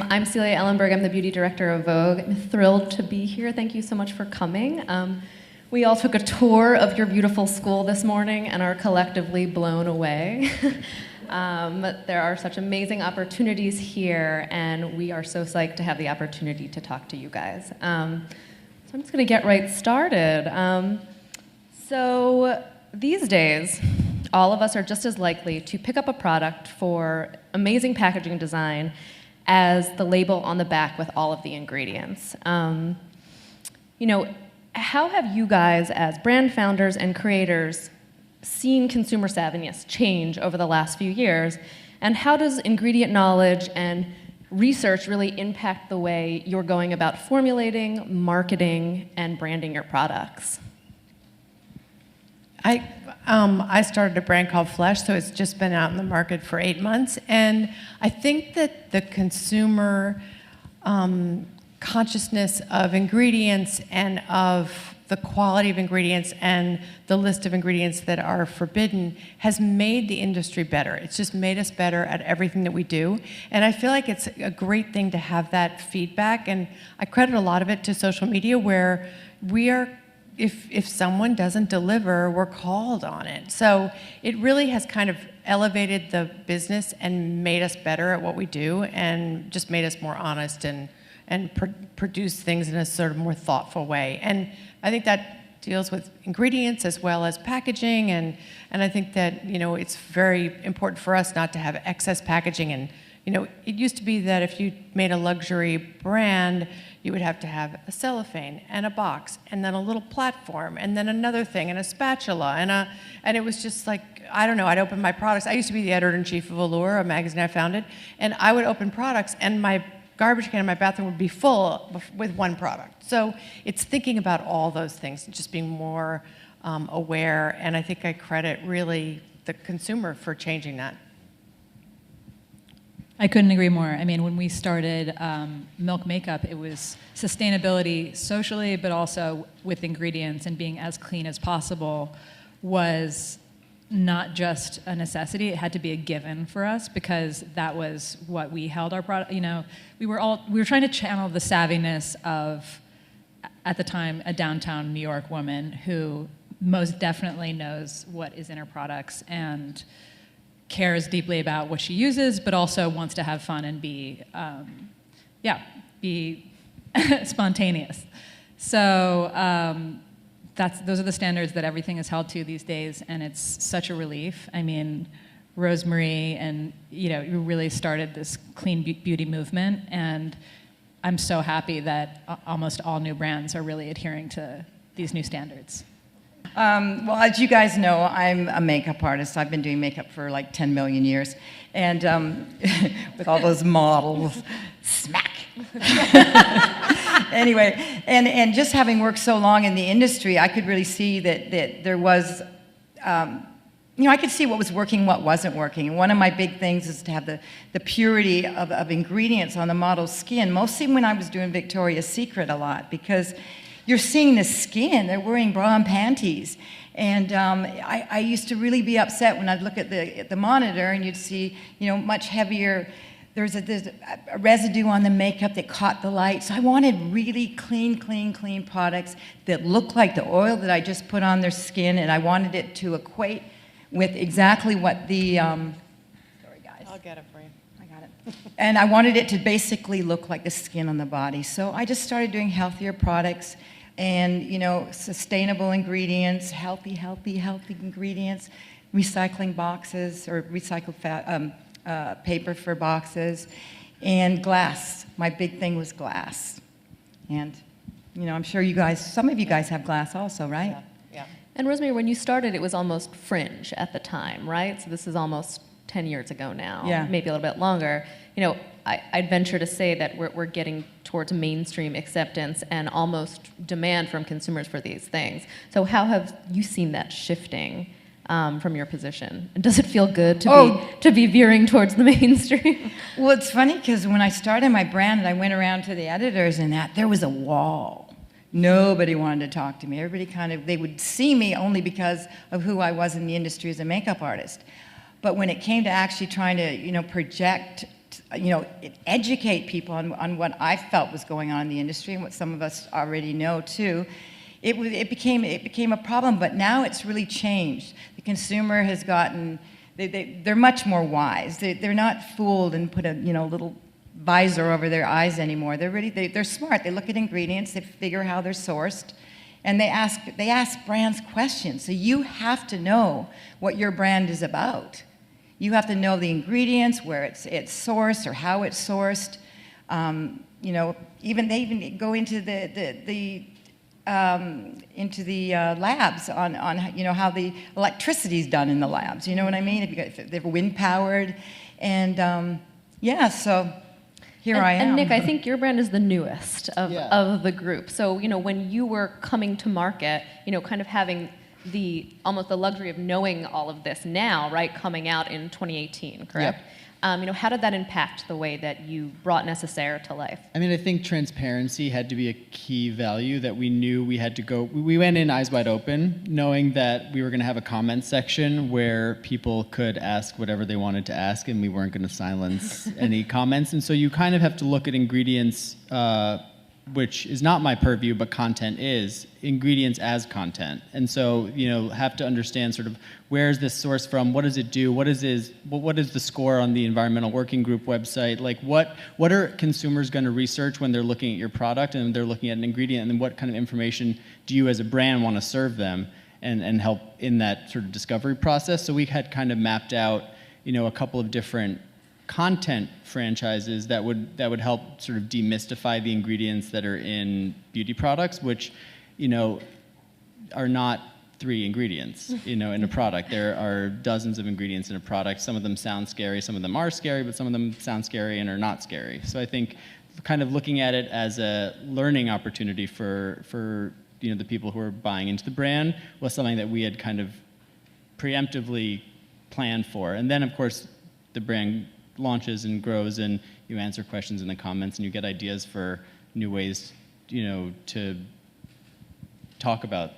I'm Celia Ellenberg. I'm the beauty director of Vogue. I'm thrilled to be here. Thank you so much for coming. We all took a tour of your beautiful school this morning and are collectively blown away. There are such amazing opportunities here, and we are so psyched to have the opportunity to talk to you guys. So I'm just going to get right started. So these days, all of us are just as likely to pick up a product for amazing packaging design as the label on the back with all of the ingredients. How have you guys, as brand founders and creators, seen consumer savviness change over the last few years? And how does ingredient knowledge and research really impact the way you're going about formulating, marketing, and branding your products? I started a brand called Flesh, so it's just been out in the market for 8 months, and I think that the consumer consciousness of ingredients and of the quality of ingredients and the list of ingredients that are forbidden has made the industry better. It's just made us better at everything that we do, and I feel like it's a great thing to have that feedback, and I credit a lot of it to social media, where we are, if someone doesn't deliver, we're called on it. So it really has kind of elevated the business and made us better at what we do, and just made us more honest and produce things in a sort of more thoughtful way. And I think that deals with ingredients as well as packaging, and I think that it's very important for us not to have excess packaging. And it used to be that if you made a luxury brand, you would have to have a cellophane and a box and then a little platform and then another thing and a spatula and it was just like, I don't know, I'd open my products. I used to be the editor-in-chief of Allure, a magazine I founded, and I would open products and my garbage can in my bathroom would be full with one product. So it's thinking about all those things and just being more aware, and I think I credit really the consumer for changing that. I couldn't agree more. I mean, when we started Milk Makeup, it was sustainability socially, but also with ingredients, and being as clean as possible was not just a necessity. It had to be a given for us, because that was what we held our product. We were trying to channel the savviness of, at the time, a downtown New York woman who most definitely knows what is in her products and cares deeply about what she uses, but also wants to have fun and be spontaneous. So those are the standards that everything is held to these days, and it's such a relief. I mean, Rosemary and you really started this clean beauty movement, and I'm so happy that almost all new brands are really adhering to these new standards. Well, as you guys know, I'm a makeup artist. I've been doing makeup for like 10 million years. And with all those models, smack. Anyway, and just having worked so long in the industry, I could really see that there was, I could see what was working, what wasn't working. And one of my big things is to have the purity of ingredients on the model's skin, mostly when I was doing Victoria's Secret a lot, because you're seeing the skin. They're wearing bra and panties. And I used to really be upset when I'd look at the monitor and you'd see, much heavier. There's a residue on the makeup that caught the light. So I wanted really clean products that looked like the oil that I just put on their skin, and I wanted it to equate with exactly what the, sorry guys. I'll get it for you. And I wanted it to basically look like the skin on the body. So I just started doing healthier products and, sustainable ingredients, healthy ingredients, recycling boxes or recycled paper for boxes, and glass. My big thing was glass. And, I'm sure some of you guys have glass also, right? Yeah. And Rosemary, when you started, it was almost fringe at the time, right? So this is almost 10 years ago now, maybe a little bit longer. I'd venture to say that we're getting towards mainstream acceptance and almost demand from consumers for these things. So how have you seen that shifting from your position? And does it feel good to be veering towards the mainstream? Well, it's funny because when I started my brand and I went around to the editors and there was a wall. Nobody wanted to talk to me. Everybody they would see me only because of who I was in the industry as a makeup artist. But when it came to actually trying to, project educate people on what I felt was going on in the industry and what some of us already know too. It became a problem, but now it's really changed. The consumer has gotten, they're much more wise. They're not fooled and put a little visor over their eyes anymore. They're smart. They look at ingredients, they figure how they're sourced, and they ask brands questions. So you have to know what your brand is about. You have to know the ingredients, where it's sourced or how it's sourced. They even go into the labs on how the electricity is done in the labs. You know what I mean? If they're wind powered, and so here I am. And Nick, I think your brand is the newest of the group. So when you were coming to market, kind of having almost the luxury of knowing all of this now, right, coming out in 2018, correct? Yeah. How did that impact the way that you brought Nécessaire to life? I mean, I think transparency had to be a key value that we knew we had to go. We went in eyes wide open, knowing that we were going to have a comment section where people could ask whatever they wanted to ask, and we weren't going to silence any comments. And so you kind of have to look at ingredients, which is not my purview, but content is, ingredients as content. And so, have to understand sort of where is this source from, what does it do, what is the score on the Environmental Working Group website, like what are consumers going to research when they're looking at your product and they're looking at an ingredient, and then what kind of information do you as a brand want to serve them and help in that sort of discovery process. So we had kind of mapped out, a couple of different content franchises that would help sort of demystify the ingredients that are in beauty products, which, are not 3 ingredients, in a product. There are dozens of ingredients in a product. Some of them sound scary, some of them are scary, but some of them sound scary and are not scary. So I think kind of looking at it as a learning opportunity for the people who are buying into the brand was something that we had kind of preemptively planned for. And then, of course, the brand launches and grows, and you answer questions in the comments, and you get ideas for new ways, to talk about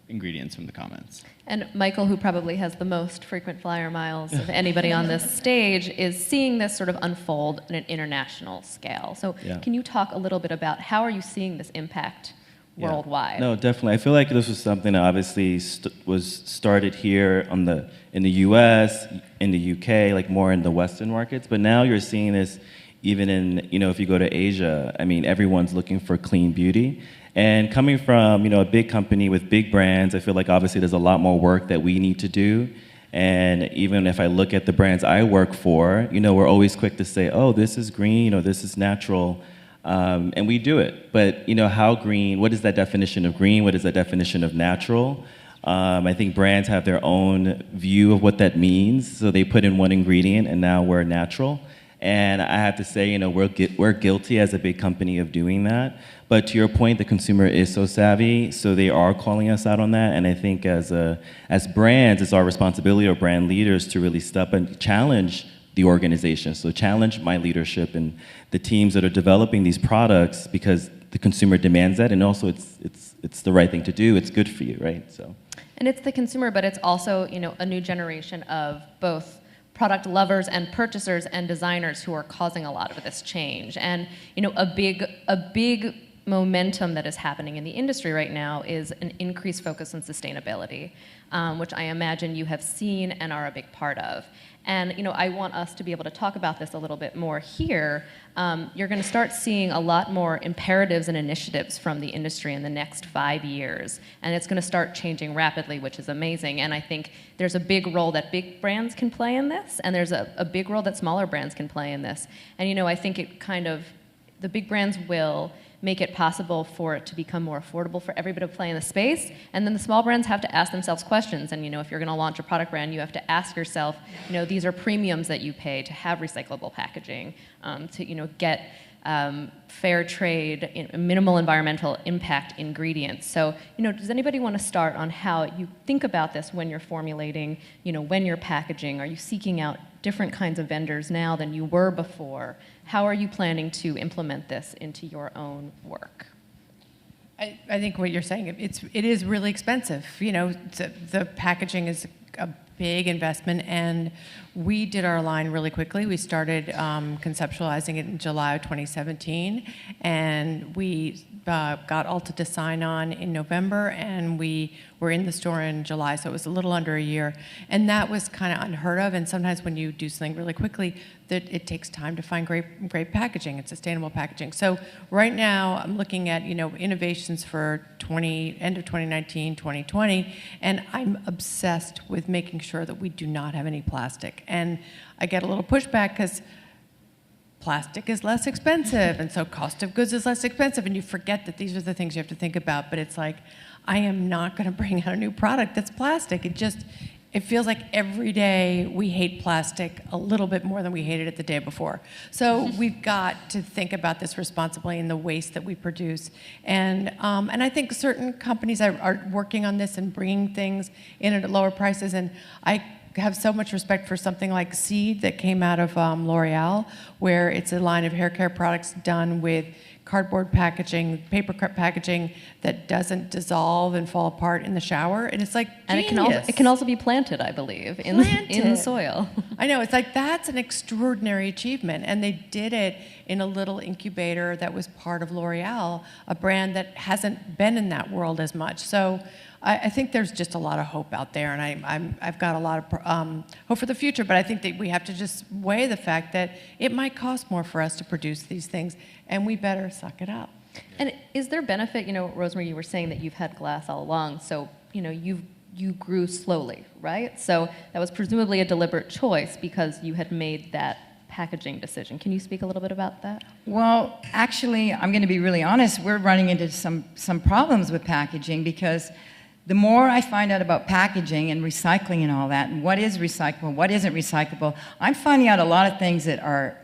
ingredients from the comments. And Michael, who probably has the most frequent flyer miles of anybody on this stage, is seeing this sort of unfold on an international scale. So can you talk a little bit about how are you seeing this impact worldwide? No, definitely. I feel like this was something that obviously was started here in the U.S., in the U.K., like more in the Western markets. But now you're seeing this even in, if you go to Asia. I mean, everyone's looking for clean beauty. And coming from, a big company with big brands, I feel like obviously there's a lot more work that we need to do. And even if I look at the brands I work for, we're always quick to say, oh, this is green, this is natural. And we do it. But, how green, what is that definition of green? What is that definition of natural? I think brands have their own view of what that means. So they put in one ingredient and now we're natural. And I have to say, we're guilty as a big company of doing that. But to your point, the consumer is so savvy, so they are calling us out on that. And I think as brands, it's our responsibility, or brand leaders, to really step and challenge the organization. So challenge my leadership and the teams that are developing these products, because the consumer demands that, and also it's the right thing to do. It's good for you, right? So. And it's the consumer, but it's also a new generation of both product lovers and purchasers and designers who are causing a lot of this change. And a big momentum that is happening in the industry right now is an increased focus on sustainability, which I imagine you have seen and are a big part of. And I want us to be able to talk about this a little bit more here. You're going to start seeing a lot more imperatives and initiatives from the industry in the next 5 years. And it's going to start changing rapidly, which is amazing. And I think there's a big role that big brands can play in this, and there's a big role that smaller brands can play in this. And I think the big brands will make it possible for it to become more affordable for everybody to play in the space. And then the small brands have to ask themselves questions. And if you're going to launch a product brand, you have to ask yourself, these are premiums that you pay to have recyclable packaging, to get fair trade, minimal environmental impact ingredients. So, does anybody want to start on how you think about this when you're formulating, when you're packaging? Are you seeking out different kinds of vendors now than you were before? How are you planning to implement this into your own work? I think what you're saying, it is really expensive. The packaging is big investment, and we did our line really quickly. We started conceptualizing it in July of 2017, and we got Ulta to sign on in November, and we were in the store in July, so it was a little under a year. And that was kind of unheard of, and sometimes when you do something really quickly, that it takes time to find great packaging and sustainable packaging. So right now, I'm looking at, you know, innovations for end of 2019, 2020, and I'm obsessed with making sure that we do not have any plastic. And I get a little pushback because plastic is less expensive, and so cost of goods is less expensive, and you forget that these are the things you have to think about. But it's like, I am not going to bring out a new product that's plastic. It feels like every day we hate plastic a little bit more than we hated it the day before. So we've got to think about this responsibly in the waste that we produce. And I think certain companies are working on this and bringing things in at lower prices. And I have so much respect for something like Seed that came out of L'Oreal, where it's a line of hair care products done with cardboard packaging, paper packaging that doesn't dissolve and fall apart in the shower, and it's like genius. And it can also be planted, I believe, in the soil. I know, it's like that's an extraordinary achievement, and they did it in a little incubator that was part of L'Oreal, a brand that hasn't been in that world as much. So I think there's just a lot of hope out there, and I've got a lot of hope for the future, but I think that we have to just weigh the fact that it might cost more for us to produce these things, and we better suck it up. And is there benefit, you know, Rosemary, you were saying that you've had glass all along, so, you know, you grew slowly, right? So that was presumably a deliberate choice because you had made that packaging decision. Can you speak a little bit about that? Well, actually, I'm going to be really honest. We're running into some problems with packaging because the more I find out about packaging and recycling and all that, and what is recyclable, what isn't recyclable, I'm finding out a lot of things that are,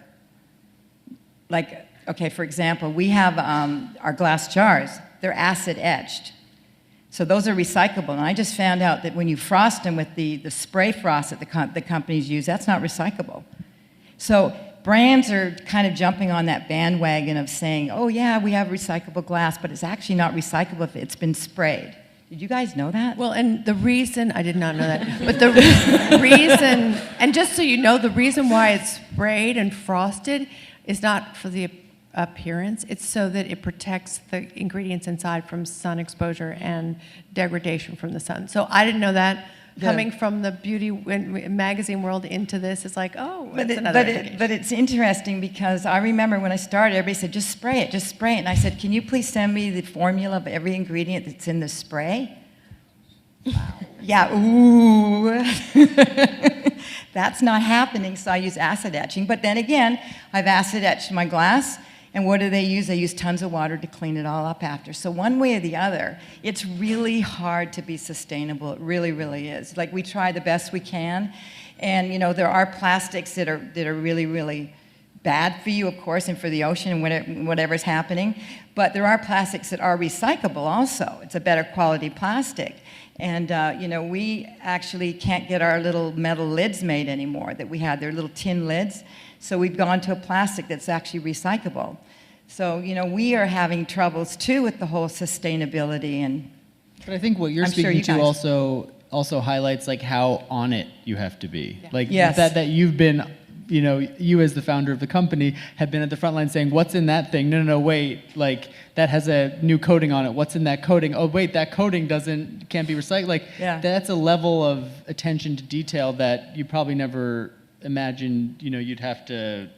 like, okay, for example, we have our glass jars. They're acid etched. So those are recyclable. And I just found out that when you frost them with the spray frost that the companies use, that's not recyclable. So brands are kind of jumping on that bandwagon of saying, oh yeah, we have recyclable glass, but it's actually not recyclable if it's been sprayed. Did you guys know that? Well, and the reason, I did not know that, but the reason, and just so you know, the reason why it's sprayed and frosted is not for the appearance, it's so that it protects the ingredients inside from sun exposure and degradation from the sun. So I didn't know that. Coming from the beauty magazine world into this is like, oh, that's another indication. But it's interesting because I remember when I started, everybody said, just spray it, just spray it. And I said, can you please send me the formula of every ingredient that's in the spray? Wow. Yeah, ooh. That's not happening, so I use acid etching. But then again, I've acid etched my glass. And what do they use? They use tons of water to clean it all up after. So one way or the other, it's really hard to be sustainable. It really, really is. Like, we try the best we can. And, you know, there are plastics that are really, really bad for you, of course, and for the ocean and whatever's happening. But there are plastics that are recyclable also. It's a better quality plastic. And, you know, we actually can't get our little metal lids made anymore that we had. They're little tin lids. So we've gone to a plastic that's actually recyclable. So, you know, we are having troubles, too, with the whole sustainability. And but I think what you're speaking to also highlights, like, how on it you have to be. Yeah. Like, yes. that you've been, you know, you as the founder of the company have been at the front line saying, what's in that thing? No, wait, like, that has a new coating on it. What's in that coating? Oh, wait, that coating can't be recycled. Like, yeah. That's a level of attention to detail that you probably never imagined, you know, you'd have to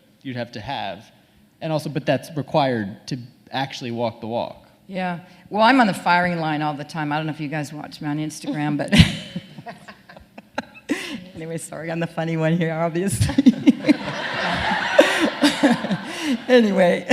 have. And also, but that's required to actually walk the walk. Yeah. Well, I'm on the firing line all the time. I don't know if you guys watch me on Instagram, but anyway, sorry, I'm the funny one here, obviously. Anyway.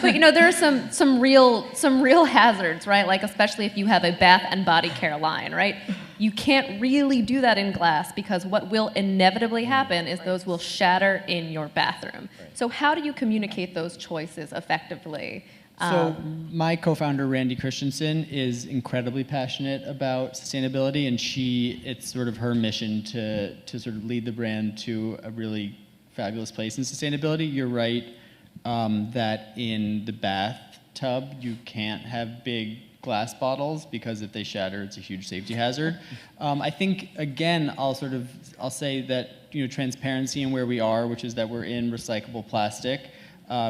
But, you know, there are some real hazards, right? Like, especially if you have a bath and body care line, right? You can't really do that in glass because what will inevitably happen is those will shatter in your bathroom. So how do you communicate those choices effectively? So my co-founder, Randy Christensen, is incredibly passionate about sustainability, and it's sort of her mission to sort of lead the brand to a really fabulous place in sustainability. You're right that in the bathtub, you can't have big glass bottles because if they shatter, it's a huge safety hazard. I think again, I'll say that transparency in where we are, which is that we're in recyclable plastic.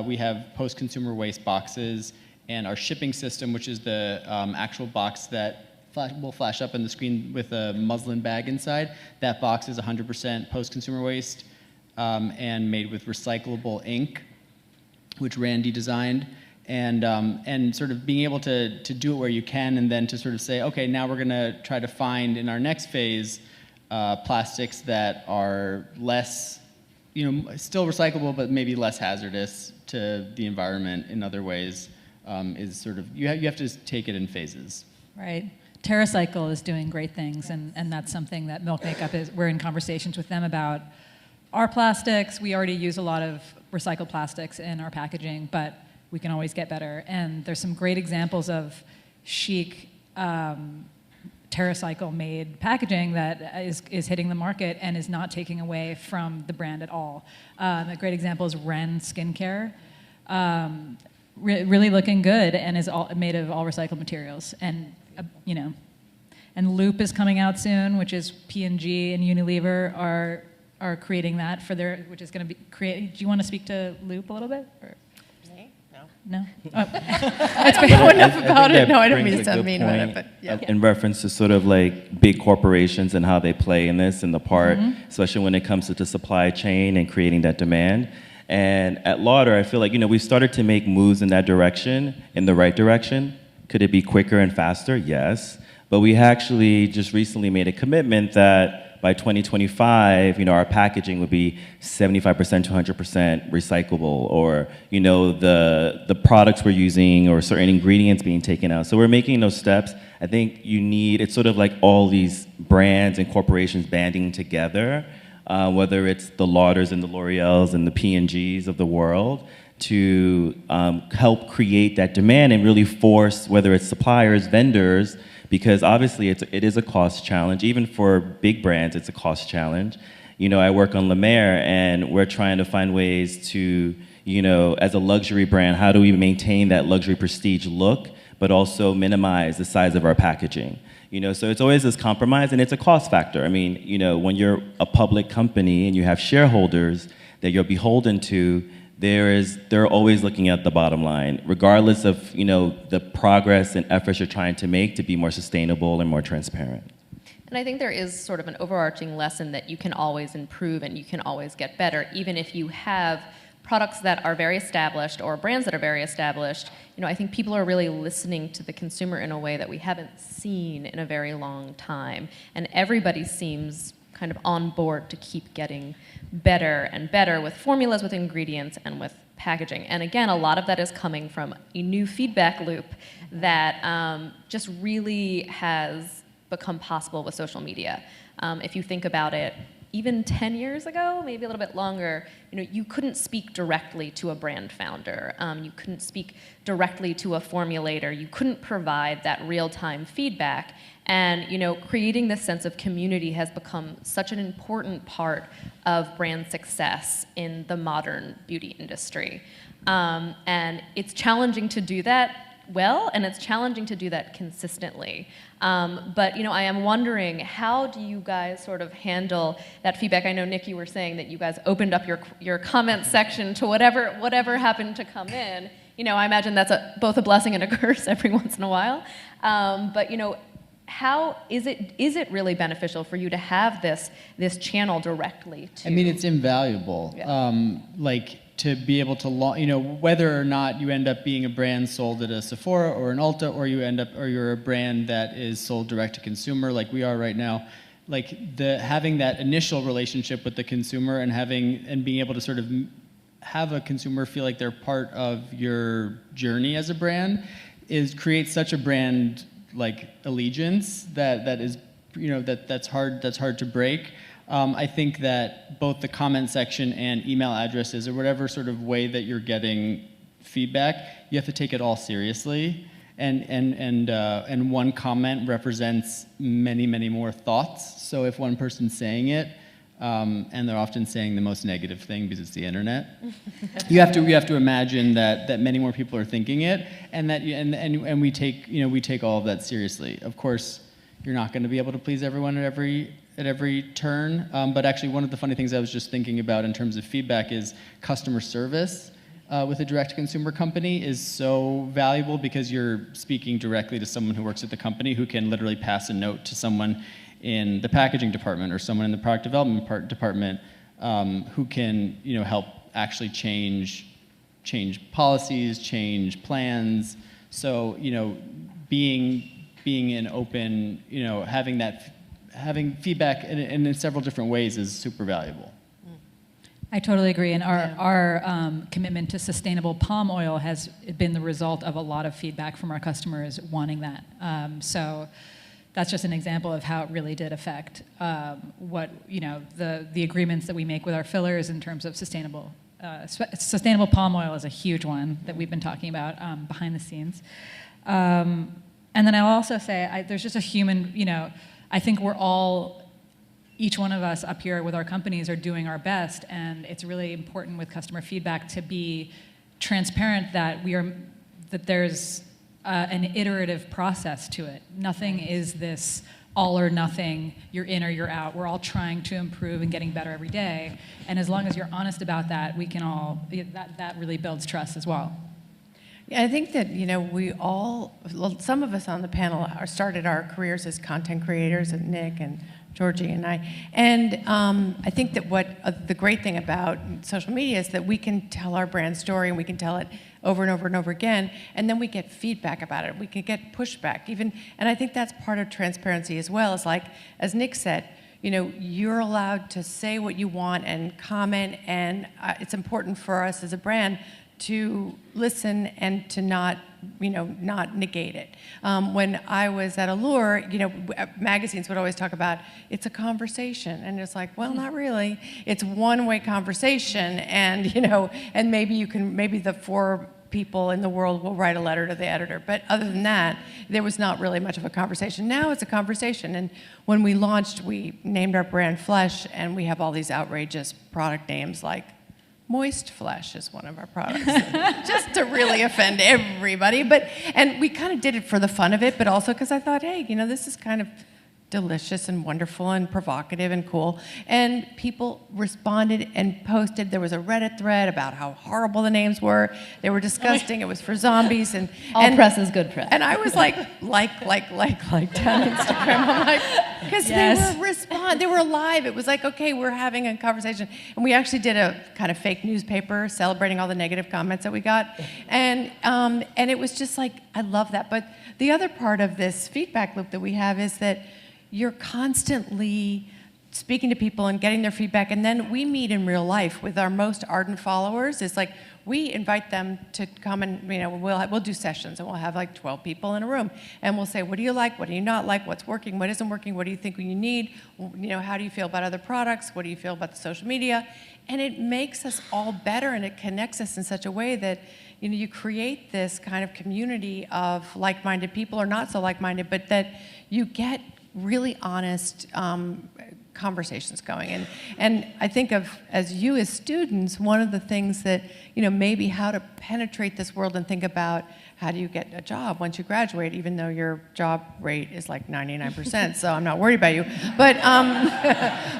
We have post-consumer waste boxes, and our shipping system, which is the actual box that will flash up on the screen with a muslin bag inside. That box is 100% post-consumer waste and made with recyclable ink, which Randy designed. And sort of being able to do it where you can, and then to sort of say, okay, now we're going to try to find in our next phase plastics that are less, still recyclable, but maybe less hazardous to the environment in other ways. Is sort of you have to take it in phases. Right. TerraCycle is doing great things, and that's something that Milk Makeup is. We're in conversations with them about our plastics. We already use a lot of recycled plastics in our packaging, but we can always get better. And there's some great examples of chic TerraCycle-made packaging that is hitting the market and is not taking away from the brand at all. A great example is Ren Skincare. Really looking good and is made of all recycled materials. And, and Loop is coming out soon, which is P&G and Unilever are creating that for their, which is going to be create. Do you want to speak to Loop a little bit? Or? No? Oh. I don't know enough about it. No, I don't mean to sound mean about it, but yeah. In reference to sort of like big corporations and how they play in this and the part, especially when it comes to the supply chain and creating that demand. And at Lauder, I feel like, we started to make moves in that direction, in the right direction. Could it be quicker and faster? Yes. But we actually just recently made a commitment that by 2025, our packaging would be 75% to 100% recyclable, or, the products we're using or certain ingredients being taken out. So we're making those steps. I think it's sort of like all these brands and corporations banding together, whether it's the Lauders and the L'Oreals and the P&Gs of the world, to help create that demand and really force, whether it's suppliers, vendors, because obviously it is a cost challenge. Even for big brands, it's a cost challenge. I work on La Mer, and we're trying to find ways to, as a luxury brand, how do we maintain that luxury prestige look, but also minimize the size of our packaging? So it's always this compromise, and it's a cost factor. I mean, when you're a public company and you have shareholders that you're beholden to, they're always looking at the bottom line, regardless of the progress and efforts you're trying to make to be more sustainable and more transparent. And I think there is sort of an overarching lesson that you can always improve and you can always get better, even if you have products that are very established or brands that are very established. I think people are really listening to the consumer in a way that we haven't seen in a very long time, and everybody seems kind of on board to keep getting better and better with formulas, with ingredients, and with packaging. And again, a lot of that is coming from a new feedback loop that just really has become possible with social media. If you think about it, even 10 years ago, maybe a little bit longer, you couldn't speak directly to a brand founder. You couldn't speak directly to a formulator. You couldn't provide that real-time feedback. And creating this sense of community has become such an important part of brand success in the modern beauty industry. And it's challenging to do that well, and it's challenging to do that consistently. But I am wondering, how do you guys sort of handle that feedback? I know, Nick, you were saying that you guys opened up your comment section to whatever happened to come in. I imagine that's both a blessing and a curse every once in a while. But how is it really beneficial for you to have this channel directly to? I mean, it's invaluable. Yeah. To be able to, whether or not you end up being a brand sold at a Sephora or an Ulta, or you're a brand that is sold direct to consumer, like we are right now, having that initial relationship with the consumer and being able to sort of have a consumer feel like they're part of your journey as a brand creates such a brand allegiance that is that's hard to break. I think that both the comment section and email addresses, or whatever sort of way that you're getting feedback, you have to take it all seriously. And one comment represents many more thoughts. So if one person's saying it, and they're often saying the most negative thing because it's the internet. you have to imagine that many more people are thinking it, and that and we take all of that seriously. Of course, you're not going to be able to please everyone at every turn. But actually, one of the funny things I was just thinking about in terms of feedback is customer service with a direct-to-consumer company is so valuable because you're speaking directly to someone who works at the company who can literally pass a note to someone in the packaging department or someone in the product development department who can help actually change policies, change plans. So being an open, having feedback in several different ways is super valuable. I totally agree, and our commitment to sustainable palm oil has been the result of a lot of feedback from our customers wanting that. So that's just an example of how it really did affect what the agreements that we make with our fillers in terms of sustainable. Sustainable palm oil is a huge one that we've been talking about behind the scenes. And then I'll also say there's just a human, I think each one of us up here with our companies are doing our best, and it's really important with customer feedback to be transparent that there's an iterative process to it. Nothing is this all or nothing, you're in or you're out. We're all trying to improve and getting better every day, and as long as you're honest about that, we can all, that really builds trust as well. Yeah, I think that, some of us on the panel started our careers as content creators, and Nick and Georgie and I. And I think that the great thing about social media is that we can tell our brand story, and we can tell it over and over and over again, and then we get feedback about it. We can get pushback even, and I think that's part of transparency as well. Is like, as Nick said, you're allowed to say what you want and comment, and it's important for us as a brand to listen and to not negate it. When I was at Allure, magazines would always talk about it's a conversation, and it's like, well, not really. It's one-way conversation, and and maybe the 4 people in the world will write a letter to the editor, but other than that, there was not really much of a conversation. Now it's a conversation, and when we launched, we named our brand Flesh, and we have all these outrageous product names like Moist Flesh is one of our products, just to really offend everybody. And we kind of did it for the fun of it, but also because I thought, hey, this is kind of delicious and wonderful and provocative and cool. And people responded and posted. There was a Reddit thread about how horrible the names were. They were disgusting. It was for zombies. And all press is good press. And I was like down Instagram. I'm like, because they were alive. It was like, okay, we're having a conversation. And we actually did a kind of fake newspaper celebrating all the negative comments that we got. And it was just like, I love that. But the other part of this feedback loop that we have is that you're constantly speaking to people and getting their feedback, and then we meet in real life with our most ardent followers. It's like we invite them to come and we'll do sessions, and we'll have like 12 people in a room, and we'll say, what do you like, what do you not like, what's working, what isn't working, what do you think you need, how do you feel about other products, what do you feel about the social media, and it makes us all better, and it connects us in such a way that you create this kind of community of like-minded people, or not so like-minded, but that you get really honest conversations going. And I think of, as you as students, one of the things that, maybe how to penetrate this world and think about how do you get a job once you graduate, even though your job rate is like 99%, so I'm not worried about you. But,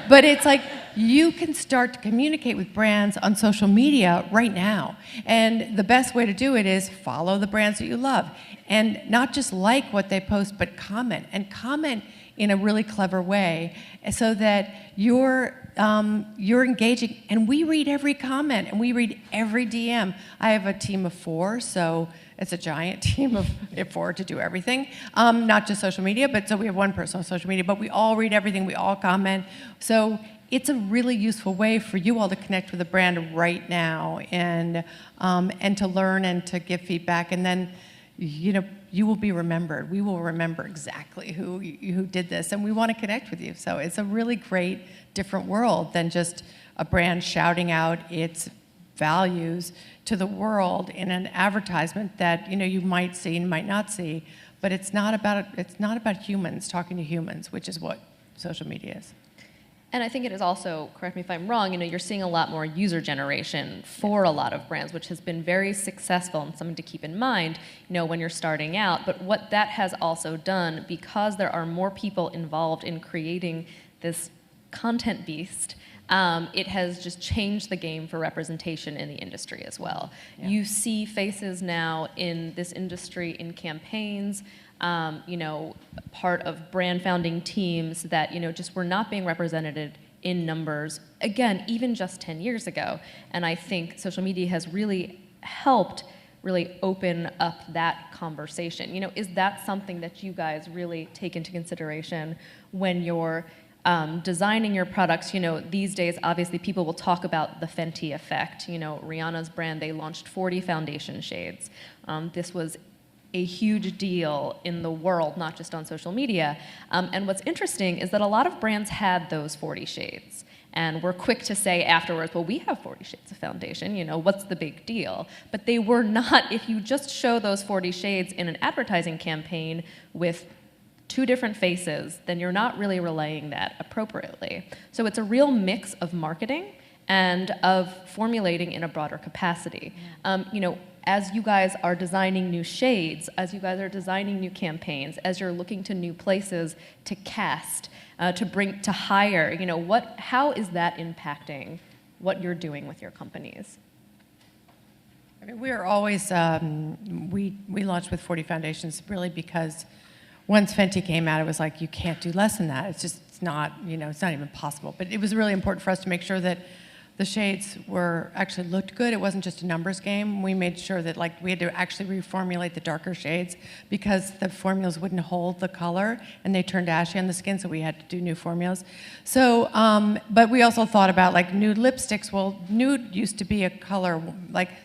but it's like, you can start to communicate with brands on social media right now. And the best way to do it is follow the brands that you love. And not just like what they post, but comment. And comment in a really clever way, so that you're engaging. And we read every comment, and we read every DM. I have a team of 4, so it's a giant team of 4 to do everything. Not just social media, but so we have one person on social media, but we all read everything, we all comment. So it's a really useful way for you all to connect with a brand right now, and to learn and to give feedback, and then you will be remembered. We will remember exactly who did this, and we want to connect with you. So it's a really great, different world than just a brand shouting out its values to the world in an advertisement that you might see and might not see. But it's not about humans talking to humans, which is what social media is. And I think it is also, correct me if I'm wrong, you're seeing a lot more user generation for a lot of brands, which has been very successful and something to keep in mind, when you're starting out. But what that has also done, because there are more people involved in creating this content beast, it has just changed the game for representation in the industry as well. Yeah. You see faces now in this industry in campaigns, part of brand founding teams that, just were not being represented in numbers, again, even just 10 years ago. And I think social media has really helped really open up that conversation. Is that something that you guys really take into consideration when you're designing your products? These days, obviously, people will talk about the Fenty effect. Rihanna's brand, they launched 40 foundation shades. This was a huge deal in the world, not just on social media. And what's interesting is that a lot of brands had those 40 shades. And we're quick to say afterwards, well, we have 40 shades of foundation, what's the big deal? But they were not. If you just show those 40 shades in an advertising campaign with 2 different faces, then you're not really relaying that appropriately. So it's a real mix of marketing and of formulating in a broader capacity. As you guys are designing new shades, as you guys are designing new campaigns, as you're looking to new places to cast, to hire, how is that impacting what you're doing with your companies? I mean, we are always, we launched with 40 foundations really because once Fenty came out, it was like, you can't do less than that. It's not even possible. But it was really important for us to make sure that the shades actually looked good. It wasn't just a numbers game. We made sure that we had to actually reformulate the darker shades because the formulas wouldn't hold the color and they turned ashy on the skin, so we had to do new formulas. So, but we also thought about nude lipsticks. Well, nude used to be a color,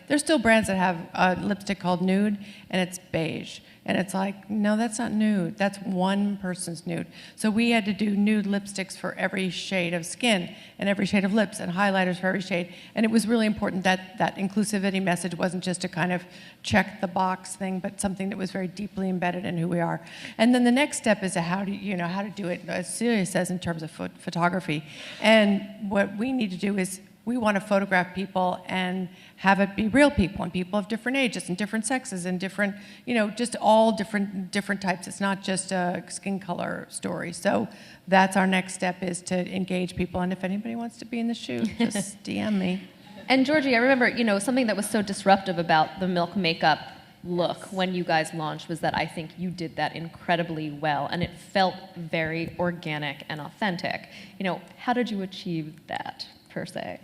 there's still brands that have a lipstick called nude and it's beige. And it's no, that's not nude. That's one person's nude. So we had to do nude lipsticks for every shade of skin and every shade of lips and highlighters for every shade. And it was really important that that inclusivity message wasn't just a kind of check the box thing, but something that was very deeply embedded in who we are. And then the next step is how to do it, as Celia says, in terms of photography. And what we need to do is we want to photograph people and have it be real people and people of different ages and different sexes and different, just all different types. It's not just a skin color story. So that's our next step, is to engage people. And if anybody wants to be in the shoot, just DM me. And Georgie, I remember, something that was so disruptive about the Milk makeup look when you guys launched was that I think you did that incredibly well, and it felt very organic and authentic. How did you achieve that, per se?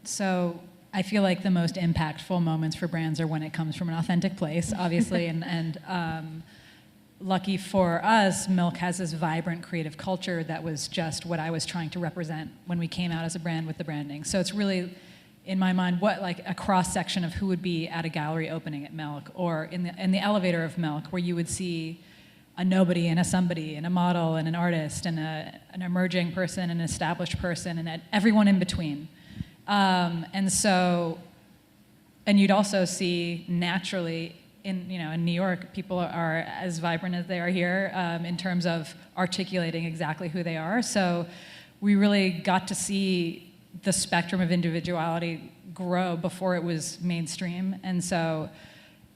So I feel like the most impactful moments for brands are when it comes from an authentic place, obviously, and lucky for us, Milk has this vibrant creative culture that was just what I was trying to represent when we came out as a brand with the branding. So it's really, in my mind, a cross-section of who would be at a gallery opening at Milk, or in the elevator of Milk, where you would see a nobody and a somebody and a model and an artist and an emerging person and an established person and everyone in between. And you'd also see naturally in New York, people are as vibrant as they are here in terms of articulating exactly who they are. So we really got to see the spectrum of individuality grow before it was mainstream. And so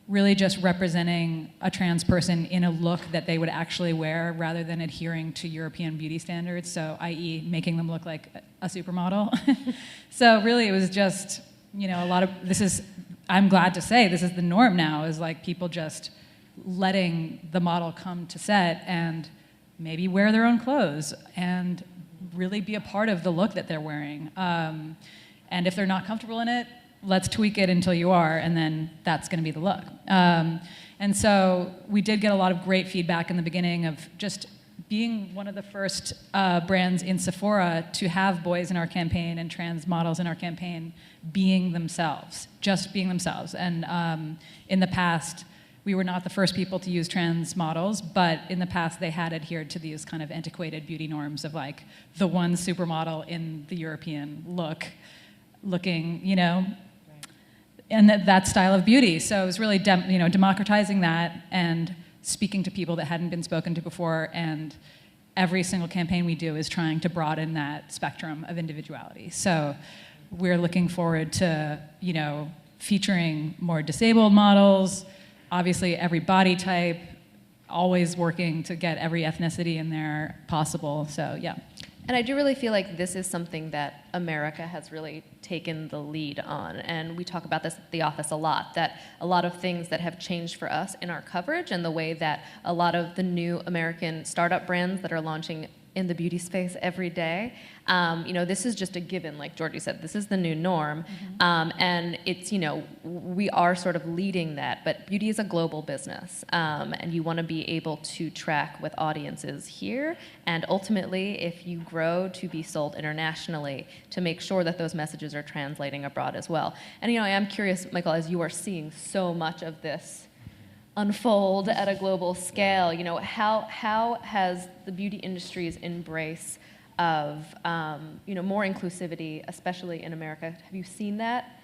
really just representing a trans person in a look that they would actually wear rather than adhering to European beauty standards, so i.e. making them look like a supermodel. So really it was just, a lot of, I'm glad to say this is the norm now, is people just letting the model come to set and maybe wear their own clothes and really be a part of the look that they're wearing. And if they're not comfortable in it, let's tweak it until you are, and then that's going to be the look. And so we did get a lot of great feedback in the beginning of just being one of the first brands in Sephora to have boys in our campaign and trans models in our campaign being themselves, just being themselves. And in the past, we were not the first people to use trans models, but in the past they had adhered to these kind of antiquated beauty norms of the one supermodel in the European look, looking, and that style of beauty. So it was really democratizing that and speaking to people that hadn't been spoken to before and every single campaign we do is trying to broaden that spectrum of individuality. So we're looking forward to, featuring more disabled models, obviously every body type, always working to get every ethnicity in there possible. So yeah. And I do really feel like this is something that America has really taken the lead on. And we talk about this at the office a lot, that a lot of things that have changed for us in our coverage and the way that a lot of the new American startup brands that are launching in the beauty space every day, this is just a given, like Georgie said, this is the new norm. And it's, we are sort of leading that, but beauty is a global business. And you want to be able to track with audiences here, and ultimately, if you grow to be sold internationally, to make sure that those messages are translating abroad as well. And, I am curious, Michael, as you are seeing so much of this unfold at a global scale, how has the beauty industry's embrace of more inclusivity, especially in America, have you seen that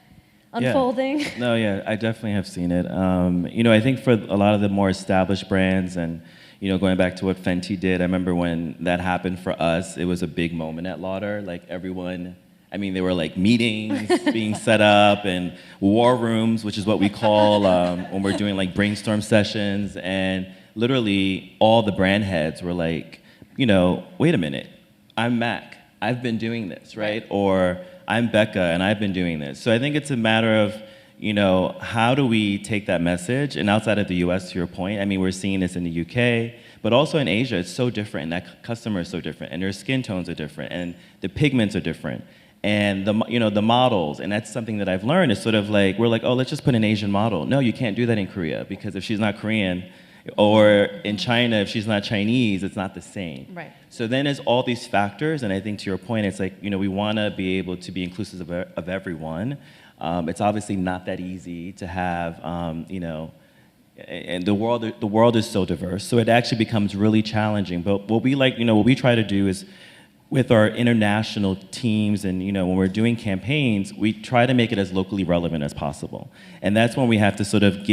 unfolding? Yeah. No, yeah, I definitely have seen it. I think for a lot of the more established brands, and going back to what Fenty did, I remember when that happened for us, it was a big moment at Lauder. Like everyone, there were like meetings being set up and war rooms, which is what we call when we're doing like brainstorm sessions. And literally all the brand heads were like, wait a minute, I'm Mac, I've been doing this, right? Or I'm Becca and I've been doing this. So I think it's a matter of, how do we take that message? And outside of the US, to your point, we're seeing this in the UK, but also in Asia, it's so different, and that customer is so different, and their skin tones are different, and the pigments are different. And the models, and that's something that I've learned, is sort of like, we're like, oh, let's just put an Asian model. No, you can't do that in Korea, because if she's not Korean, or in China, if she's not Chinese, it's not the same. Right. So then there's all these factors, and I think to your point, it's like, we want to be able to be inclusive of everyone. It's obviously not that easy to have, and the world is so diverse, so it actually becomes really challenging. But what we try to do is, with our international teams and, when we're doing campaigns, we try to make it as locally relevant as possible. And that's when we have to sort of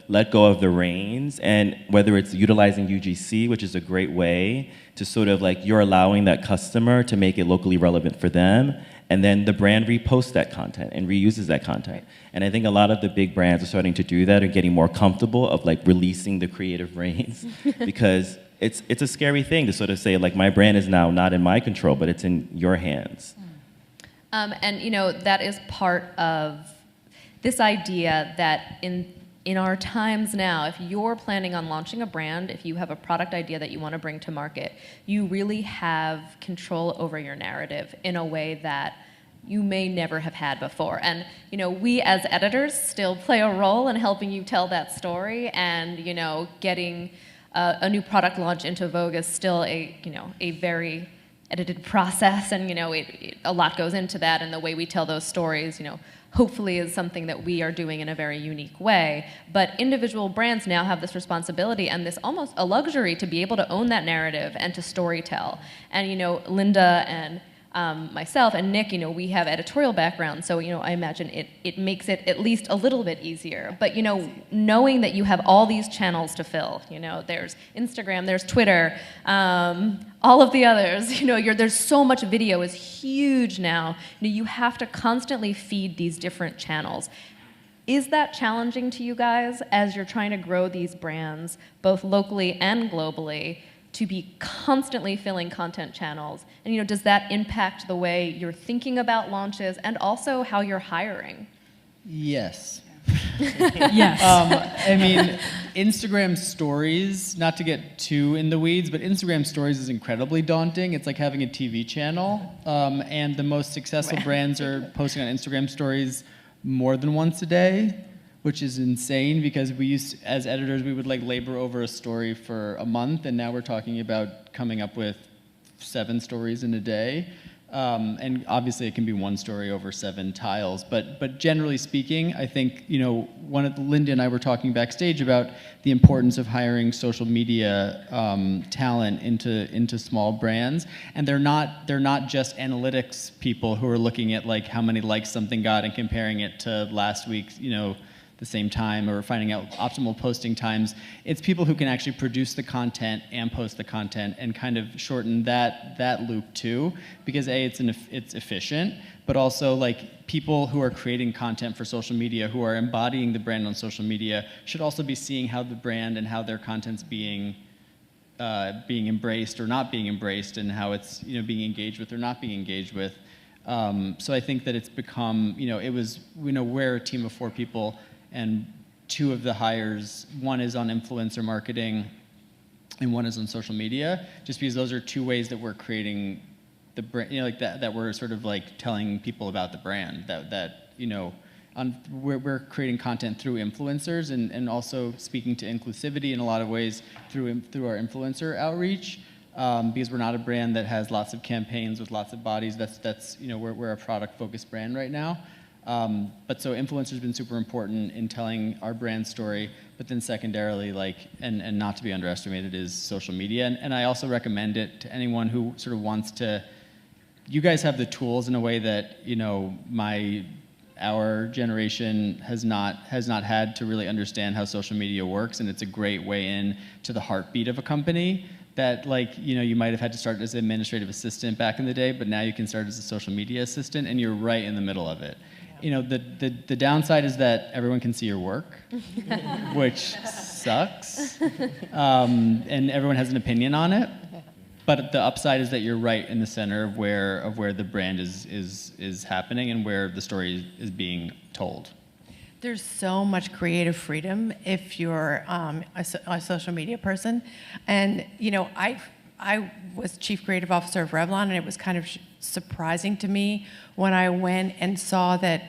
let go of the reins, and whether it's utilizing UGC, which is a great way to sort of like, you're allowing that customer to make it locally relevant for them, and then the brand reposts that content and reuses that content. And I think a lot of the big brands are starting to do that, or getting more comfortable of like releasing the creative reins, because it's a scary thing to sort of say, like, my brand is now not in my control, but it's in your hands. And that is part of this idea that in our times now, if you're planning on launching a brand, if you have a product idea that you want to bring to market, you really have control over your narrative in a way that you may never have had before. And we as editors still play a role in helping you tell that story, and getting a new product launch into Vogue is still a very edited process, and a lot goes into that, and the way we tell those stories, hopefully is something that we are doing in a very unique way. But individual brands now have this responsibility and this almost a luxury to be able to own that narrative and to storytell. And Linda and myself and Nick, we have editorial backgrounds, so I imagine it makes it at least a little bit easier. But knowing that you have all these channels to fill, there's Instagram, there's Twitter, all of the others, there's so much video is huge now. You have to constantly feed these different channels. Is that challenging to you guys as you're trying to grow these brands, both locally and globally, to be constantly filling content channels? And does that impact the way you're thinking about launches and also how you're hiring? Yes. Yes. Instagram stories, not to get too in the weeds, but Instagram stories is incredibly daunting. It's like having a TV channel. And the most successful brands are posting on Instagram stories more than once a day, which is insane, because as editors, we would like labor over a story for a month, and now we're talking about coming up with 7 stories in a day. And obviously it can be one story over 7 tiles, but generally speaking, I think, Linda and I were talking backstage about the importance of hiring social media talent into small brands, and they're not just analytics people who are looking at like how many likes something got and comparing it to last week's, the same time or finding out optimal posting times. It's people who can actually produce the content and post the content and kind of shorten that loop too, because it's efficient, but also like people who are creating content for social media, who are embodying the brand on social media, should also be seeing how the brand and how their content's being embraced or not being embraced, and how it's being engaged with or not being engaged with. So I think that it's become, we're a team of 4 people, and 2 of the hires, one is on influencer marketing and one is on social media, just because those are 2 ways that we're creating the brand, that we're sort of like telling people about the brand, we're creating content through influencers and also speaking to inclusivity in a lot of ways through our influencer outreach. Because we're not a brand that has lots of campaigns with lots of bodies. We're a product-focused brand right now. But so influencers have been super important in telling our brand story. But then secondarily, and not to be underestimated, is social media. And I also recommend it to anyone who sort of wants to. You guys have the tools in a way that our generation has not had to really understand how social media works, and it's a great way in to the heartbeat of a company. That you might have had to start as an administrative assistant back in the day, but now you can start as a social media assistant, and you're right in the middle of it. Yeah. The downside is that everyone can see your work, which sucks, and everyone has an opinion on it. But the upside is that you're right in the center of where the brand is happening and where the story is being told. There's so much creative freedom if you're a social media person. And, I was chief creative officer of Revlon, and it was kind of surprising to me when I went and saw that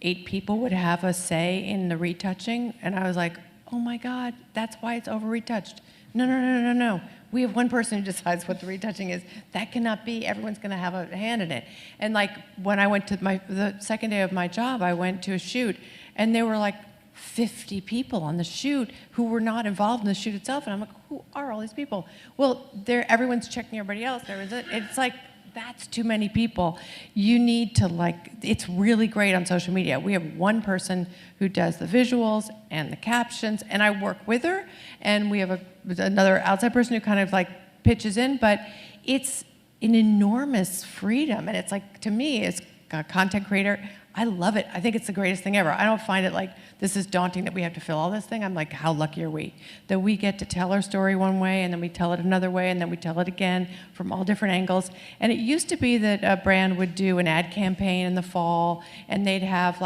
8 people would have a say in the retouching. And I was like, oh my God, that's why it's over-retouched. No. We have one person who decides what the retouching is. That cannot be. Everyone's going to have a hand in it. And when I went to the second day of my job, I went to a shoot, and there were 50 people on the shoot who were not involved in the shoot itself. And I'm like, who are all these people? Well, everyone's checking everybody else. It's like, that's too many people. You need to it's really great on social media. We have one person who does the visuals and the captions, and I work with her, and we have another outside person who kind of pitches in, but it's an enormous freedom. And it's to me, as a content creator, I love it. I think it's the greatest thing ever. I don't find it this is daunting that we have to fill all this thing. I'm like, how lucky are we that we get to tell our story one way, and then we tell it another way, and then we tell it again from all different angles. And it used to be that a brand would do an ad campaign in the fall, and they'd have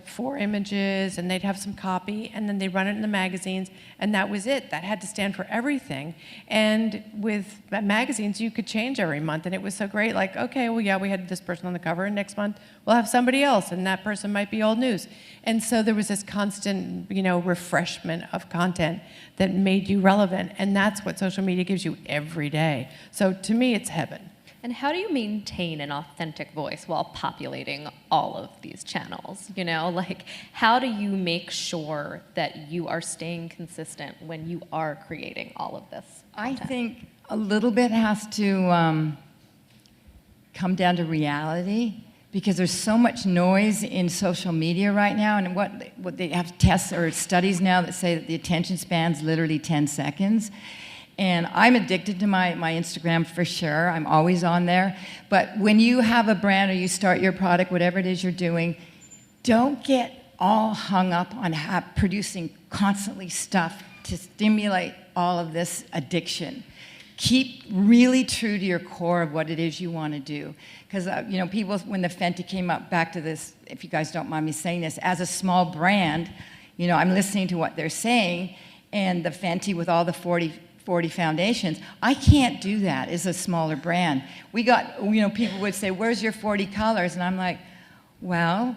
4 images, and they'd have some copy, and then they'd run it in the magazines, and that was it. That had to stand for everything. And with magazines, you could change every month, and it was so great. Okay, well, yeah, we had this person on the cover, and next month we'll have somebody else, and that person might be old news. And so there was this constant, refreshment of content that made you relevant, and that's what social media gives you every day. So to me, it's heaven. And how do you maintain an authentic voice while populating all of these channels? How do you make sure that you are staying consistent when you are creating all of this content? I think a little bit has to come down to reality, because there's so much noise in social media right now, and what they have tests or studies now that say that the attention span's literally 10 seconds. And I'm addicted to my Instagram for sure. I'm always on there. But when you have a brand or you start your product, whatever it is you're doing, don't get all hung up on producing constantly stuff to stimulate all of this addiction. Keep really true to your core of what it is you want to do. Because, people, when the Fenty came up, back to this, if you guys don't mind me saying this, as a small brand, I'm listening to what they're saying, and the Fenty with all the 40 foundations. I can't do that as a smaller brand. We got, people would say, where's your 40 colors? And I'm like, well,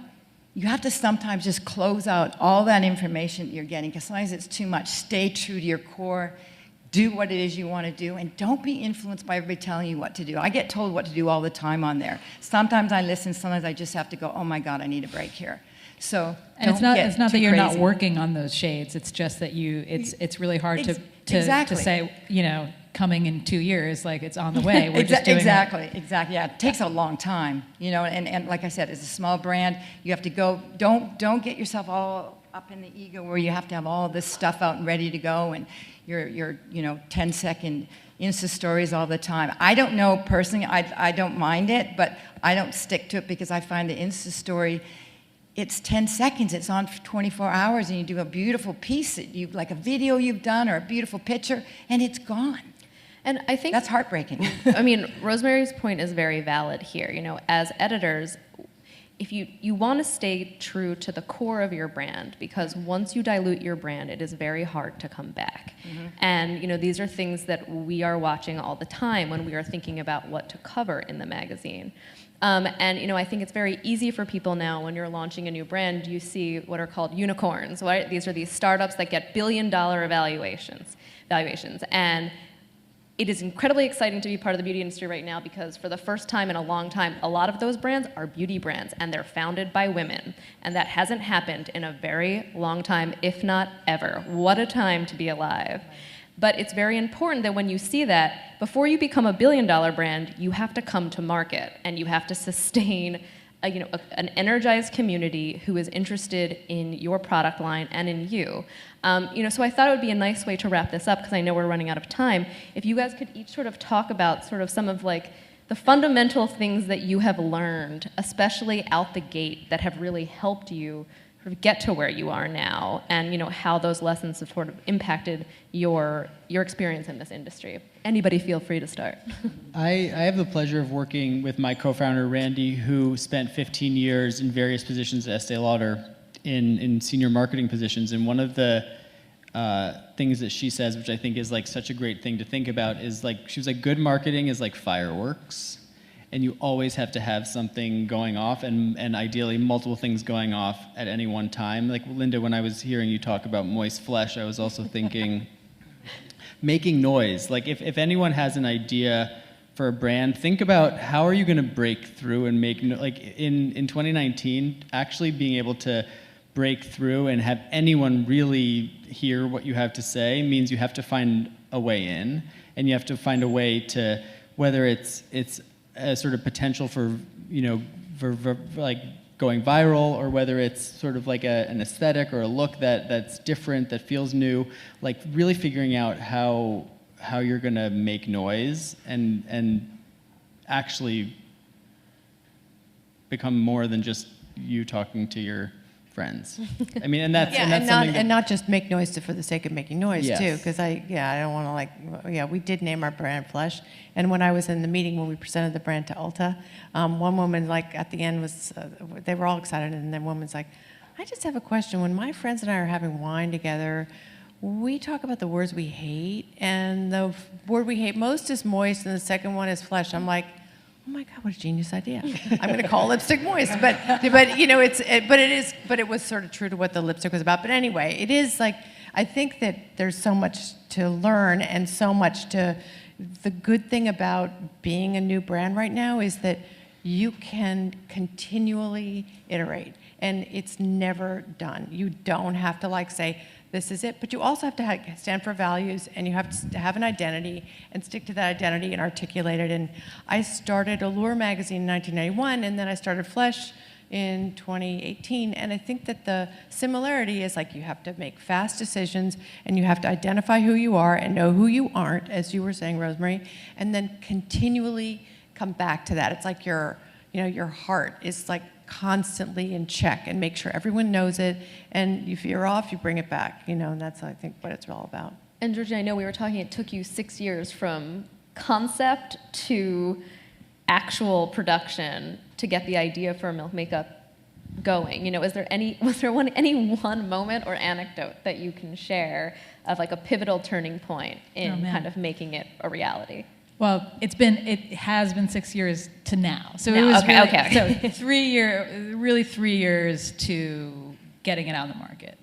you have to sometimes just close out all that information that you're getting, because sometimes it's too much. Stay true to your core. Do what it is you want to do, and don't be influenced by everybody telling you what to do. I get told what to do all the time on there. Sometimes I listen, sometimes I just have to go, oh my God, I need a break here. So it's not that you're not working on those shades. It's just that it's really hard to say, coming in 2 years, like it's on the way. We're just doing exactly. Yeah, it takes a long time, and like I said, as a small brand, you have to go, don't get yourself all up in the ego where you have to have all this stuff out and ready to go, and your 10-second Insta stories all the time. I don't know personally, I don't mind it, but I don't stick to it because I find the Insta story, it's 10 seconds, it's on for 24 hours, and you do a beautiful piece, like a video you've done or a beautiful picture, and it's gone. And I think that's heartbreaking. I mean, Rosemary's point is very valid here. As editors, if you want to stay true to the core of your brand, because once you dilute your brand, it is very hard to come back. Mm-hmm. And these are things that we are watching all the time when we are thinking about what to cover in the magazine. And I think it's very easy for people now when you're launching a new brand, you see what are called unicorns, right? These are these startups that get billion-dollar valuations. And it is incredibly exciting to be part of the beauty industry right now because for the first time in a long time, a lot of those brands are beauty brands and they're founded by women. And that hasn't happened in a very long time, if not ever. What a time to be alive. But it's very important that when you see that, before you become a billion-dollar brand, you have to come to market and you have to sustain an energized community who is interested in your product line and in you. So I thought it would be a nice way to wrap this up because I know we're running out of time. If you guys could each sort of talk about sort of some of the fundamental things that you have learned, especially out the gate, that have really helped you sort of get to where you are now, and how those lessons have sort of impacted your experience in this industry. Anybody feel free to start. I have the pleasure of working with my co-founder Randy, who spent 15 years in various positions at Estee Lauder in senior marketing positions, and one of the things that she says, which I think is such a great thing to think about, is she was like, good marketing is like fireworks. And you always have to have something going off, and ideally multiple things going off at any one time. Like Linda, when I was hearing you talk about moist flesh, I was also thinking making noise. Like if anyone has an idea for a brand, think about how are you going to break through and make, in 2019, actually being able to break through and have anyone really hear what you have to say means you have to find a way in, and you have to find a way to, whether it's a sort of potential for going viral, or whether it's sort of like an aesthetic or a look that's different, that feels new, really figuring out how you're gonna make noise and actually become more than just you talking to your friends. I mean, and that's and not just make noise for the sake of making noise, yes. too. Because I don't want to we did name our brand Flesh, and when I was in the meeting when we presented the brand to Ulta, one woman at the end was they were all excited, and then one woman's like, I just have a question. When my friends and I are having wine together, we talk about the words we hate, and the word we hate most is moist, and the second one is flesh. I'm like, oh my God, what a genius idea! I'm going to call lipstick moist, but it was sort of true to what the lipstick was about. But anyway, it is I think that there's so much to learn and so much to. The good thing about being a new brand right now is that you can continually iterate, and it's never done. You don't have to say, this is it, but you also have to stand for values, and you have to have an identity and stick to that identity and articulate it. And I started Allure magazine in 1991, and then I started Flesh in 2018. And I think that the similarity is you have to make fast decisions, and you have to identify who you are and know who you aren't, as you were saying, Rosemary, and then continually come back to that. It's like your heart is constantly in check, and make sure everyone knows it, and if you're off, you bring it back, and that's, I think, what it's all about. And Georgie, I know we were talking, it took you 6 years from concept to actual production to get the idea for Milk Makeup going. Was there any one moment or anecdote that you can share of a pivotal turning point in kind of making it a reality? Well, it has been 6 years to now. So no, it was okay. So 3 years to getting it out in the market.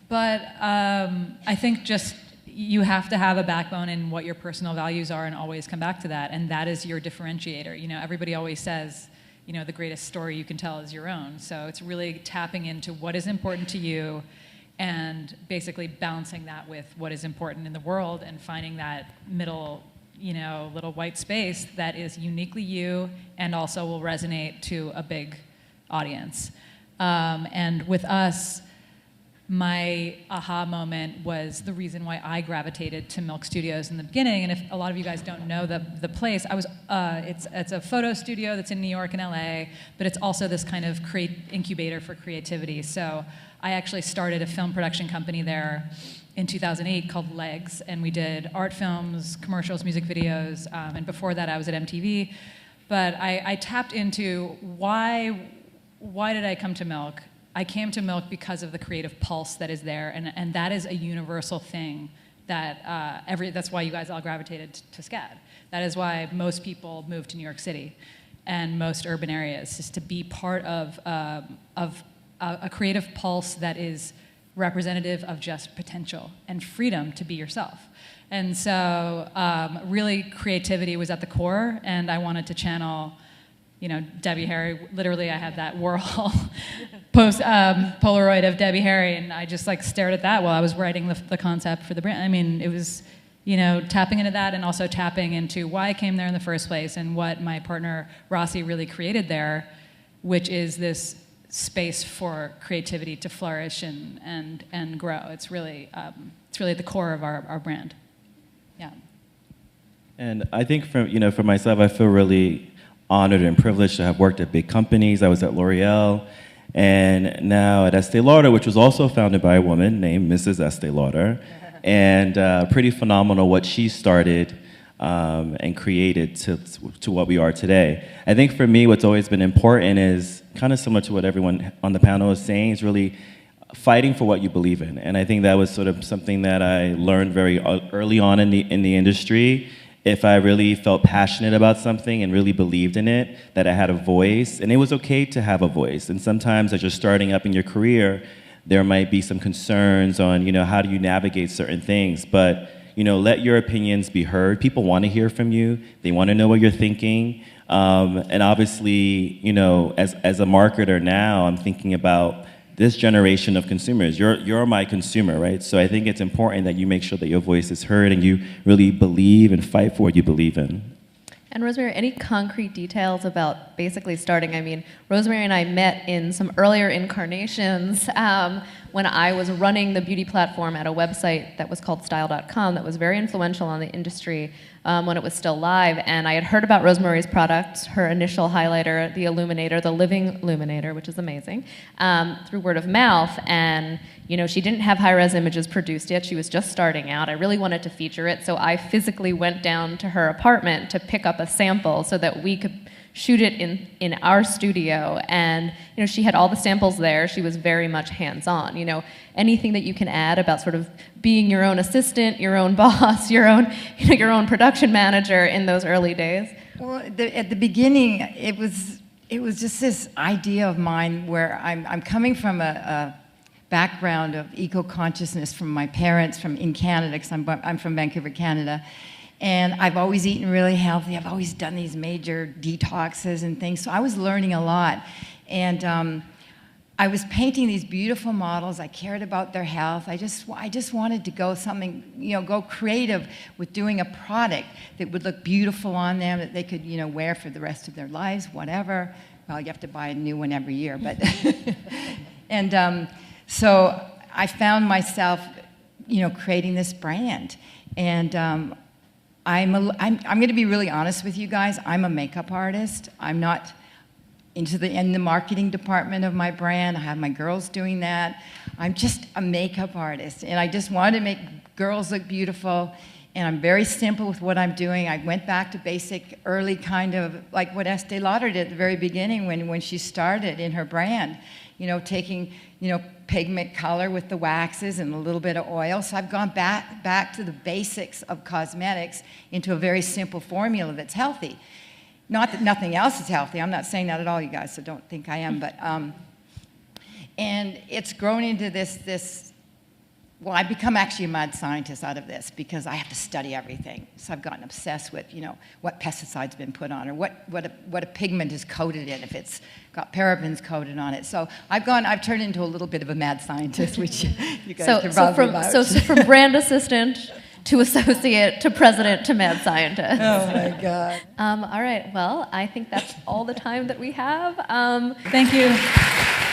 But I think just you have to have a backbone in what your personal values are and always come back to that. And that is your differentiator. Everybody always says, the greatest story you can tell is your own. So it's really tapping into what is important to you and basically balancing that with what is important in the world and finding that middle, little white space that is uniquely you and also will resonate to a big audience. And with us, my aha moment was the reason why I gravitated to Milk Studios in the beginning. And if a lot of you guys don't know the place, it's a photo studio that's in New York and LA, but it's also this kind of incubator for creativity. So I actually started a film production company there in 2008 called Legs, and we did art films, commercials, music videos, and before that I was at MTV. But I tapped into why did I come to Milk? I came to Milk because of the creative pulse that is there, and that is a universal thing that that's why you guys all gravitated to SCAD. That is why most people move to New York City and most urban areas, is to be part of a creative pulse that is representative of just potential and freedom to be yourself. And so really creativity was at the core, and I wanted to channel Debbie Harry. Literally, I had that Warhol Polaroid of Debbie Harry, and I just stared at that while I was writing the concept for the brand. I mean, it was, tapping into that and also tapping into why I came there in the first place and what my partner Rossi really created there, which is this space for creativity to flourish and grow. It's really at the core of our brand. Yeah. And I think for myself, I feel really honored and privileged to have worked at big companies. I was at L'Oreal, and now at Estee Lauder, which was also founded by a woman named Mrs. Estee Lauder, and pretty phenomenal what she started and created to what we are today. I think for me, what's always been important is kind of similar to what everyone on the panel is saying, is really fighting for what you believe in. And I think that was sort of something that I learned very early on in the industry. If I really felt passionate about something and really believed in it, that I had a voice, and it was okay to have a voice. And sometimes as you're starting up in your career, there might be some concerns on, how do you navigate certain things, but, let your opinions be heard. People want to hear from you. They want to know what you're thinking. And obviously, as a marketer now, I'm thinking about this generation of consumers. You're my consumer, right? So I think it's important that you make sure that your voice is heard and you really believe and fight for what you believe in. And Rosemary, any concrete details about basically starting? I mean, Rosemary and I met in some earlier incarnations when I was running the beauty platform at a website that was called style.com that was very influential on the industry when it was still live. And I had heard about Rosemary's products, her initial highlighter, the Illuminator, the Living Illuminator, which is amazing, through word of mouth. And she didn't have high-res images produced yet. She was just starting out. I really wanted to feature it, so I physically went down to her apartment to pick up a sample so that we could shoot it in our studio. And she had all the samples there. She was very much hands-on. Anything that you can add about sort of being your own assistant, your own boss, your own production manager in those early days? Well, at the beginning, it was just this idea of mine where I'm coming from a background of eco-consciousness from my parents in Canada, because I'm from Vancouver, Canada. And I've always eaten really healthy. I've always done these major detoxes and things. So I was learning a lot. And I was painting these beautiful models. I cared about their health. I just wanted to go creative with doing a product that would look beautiful on them, that they could, wear for the rest of their lives, whatever. Well, you have to buy a new one every year, but. And so I found myself, creating this brand. And I'm going to be really honest with you guys. I'm a makeup artist. I'm not in the marketing department of my brand. I have my girls doing that. I'm just a makeup artist, and I just wanted to make girls look beautiful. And I'm very simple with what I'm doing. I went back to basic, early kind of like what Estee Lauder did at the very beginning when she started in her brand. Taking pigment color with the waxes and a little bit of oil. So I've gone back to the basics of cosmetics into a very simple formula that's healthy. Not that nothing else is healthy. I'm not saying that at all, you guys, so don't think I am. But and it's grown into this well, I've become actually a mad scientist out of this because I have to study everything. So I've gotten obsessed with, what pesticide's been put on or what a pigment is coated in, if it's got parabens coated on it. So I've turned into a little bit of a mad scientist, which you guys can probably vouch. So from brand assistant to associate to president to mad scientist. Oh my God. All right, well, I think that's all the time that we have. Thank you.